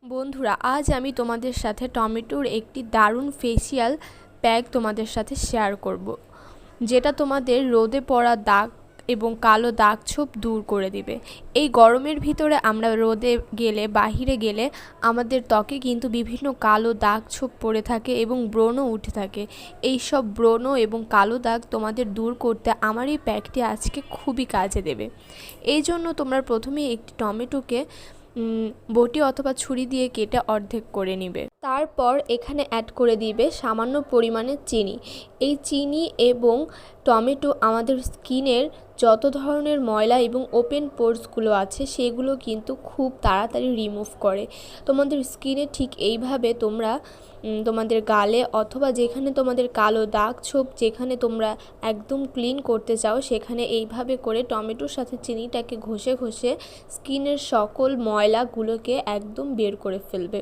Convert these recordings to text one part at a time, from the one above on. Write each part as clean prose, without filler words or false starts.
বন্ধুরা, আজ আমি তোমাদের সাথে টমেটোর একটি দারুণ ফেসিয়াল প্যাক তোমাদের সাথে শেয়ার করব, যেটা তোমাদের রোদে পড়া দাগ এবং কালো দাগ ছোপ দূর করে দিবে। এই গরমের ভিতরে আমরা রোদে গেলে, বাহিরে গেলে আমাদের ত্বকে কিন্তু বিভিন্ন কালো দাগ ছোপ পড়ে থাকে এবং ব্রণও উঠে থাকে। এই সব ব্রণ এবং কালো দাগ তোমাদের দূর করতে আমার এই প্যাকটি আজকে খুবই কাজে দেবে। এই জন্য তোমরা প্রথমেই একটি টমেটোকে বটি অথবা ছুরি দিয়ে কেটে অর্ধেক করে নিবে। তারপর এখানে অ্যাড করে দিবে সামান্য পরিমাণে চিনি। এই চিনি এবং টমেটো আমাদের স্কিনের যত ধরনের ময়লা এবং ওপেন পোরসগুলো আছে সেগুলো কিন্তু খুব তাড়াতাড়ি রিমুভ করে। তোমাদের স্কিনে ঠিক এইভাবে তোমরা তোমাদের গালে অথবা যেখানে তোমাদের কালো দাগ ছোপ যেখানে তোমরা একদম ক্লিন করতে চাও সেখানে এইভাবে করে টমেটোর সাথে চিনিটাকে ঘষে ঘষে স্কিনের সকল ময়লাগুলোকে একদম বের করে ফেলবে।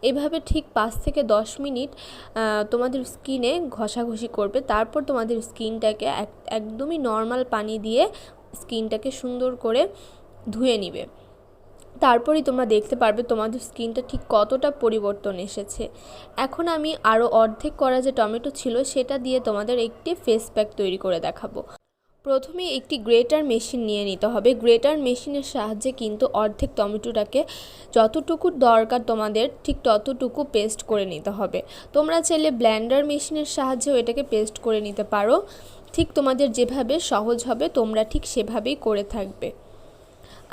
এভাবে ঠিক 5 থেকে 10 মিনিট তোমাদের স্কিনে ঘষাঘষি করবে। তারপর তোমাদের স্কিনটাকে একদমই নর্মাল পানি দিয়ে স্কিনটাকে সুন্দর করে ধুয়ে নিবে। তারপরেই তোমরা দেখতে পারবে তোমাদের স্কিনটা ঠিক কতটা পরিবর্তন এসেছে। এখন আমি আরও অর্ধেক করা যে টমেটো ছিল সেটা দিয়ে তোমাদের একটি ফেস প্যাক তৈরি করে দেখাবো। প্রথমে একটি গ্রেটার মেশিন নিয়ে নিতে হবে। গ্রেটার মেশিনের সাহায্যে কিন্তু অর্ধেক টমেটোটাকে যতটুকু দরকার তোমাদের ঠিক ততটুকু পেস্ট করে নিতে হবে। তোমরা চাইলে ব্লেন্ডার মেশিনের সাহায্যেও এটাকে পেস্ট করে নিতে পারো। ঠিক তোমাদের যেভাবে সহজ হবে তোমরা ঠিক সেভাবেই করে থাকবে।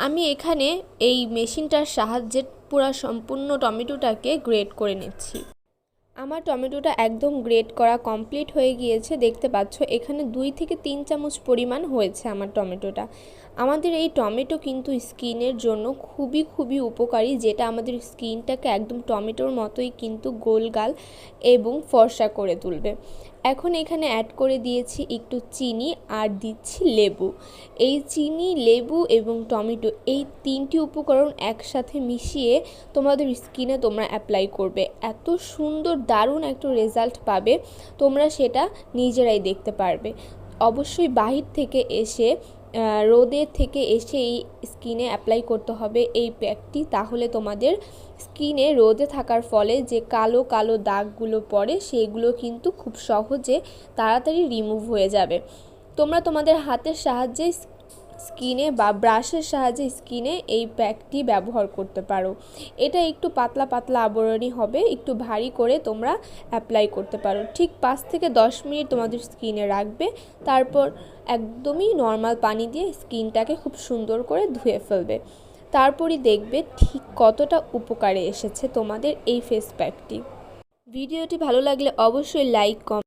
আমি এখানে এই মেশিনটার সাহায্যে পুরো সম্পূর্ণ টমেটোটাকে গ্রেট করে নিচ্ছি। আমার টমেটোটা একদম গ্রেট করা কমপ্লিট হয়ে গিয়েছে। দেখতে পাচ্ছ এখানে 2 থেকে 3 চামচ পরিমাণ হয়েছে আমার টমেটোটা। আমাদের এই টমেটো কিন্তু স্কিনের জন্য খুবই উপকারী, যেটা আমাদের স্কিনটাকে একদম টমেটোর মতোই কিন্তু গোলগাল এবং ফর্সা করে তুলবে। এখন এখানে অ্যাড করে দিয়েছি একটু চিনি আর দিচ্ছি লেবু। এই চিনি, লেবু এবং টমেটো এই 3টি উপকরণ একসাথে মিশিয়ে তোমাদের স্কিনে তোমরা অ্যাপ্লাই করবে। এত সুন্দর দারুণ একটা রেজাল্ট পাবে, তোমরা সেটা নিজেরাই দেখতে পারবে। অবশ্যই বাহির থেকে এসে রোদের থেকে এসে এই স্কিনে অ্যাপ্লাই করতে হবে এই প্যাকটি। তাহলে তোমাদের স্কিনে রোদে থাকার ফলে যে কালো কালো দাগগুলো পড়ে সেগুলো কিন্তু খুব সহজে তাড়াতাড়ি রিমুভ হয়ে যাবে। তোমরা তোমাদের হাতের সাহায্যে স্কিনে বা ব্রাশের সাহায্যে স্কিনে এই প্যাকটি ব্যবহার করতে পারো। এটা একটু পাতলা পাতলা আবরণী হবে, একটু ভারী করে তোমরা অ্যাপ্লাই করতে পারো। ঠিক 5 থেকে 10 মিনিট তোমাদের স্কিনে রাখবে। তারপর একদমই নর্মাল পানি দিয়ে স্কিনটাকে খুব সুন্দর করে ধুয়ে ফেলবে। তারপরই দেখবে ঠিক কতটা উপকারে এসেছে তোমাদের এই ফেস প্যাকটি। ভিডিওটি ভালো লাগলে অবশ্যই লাইক, কমেন্ট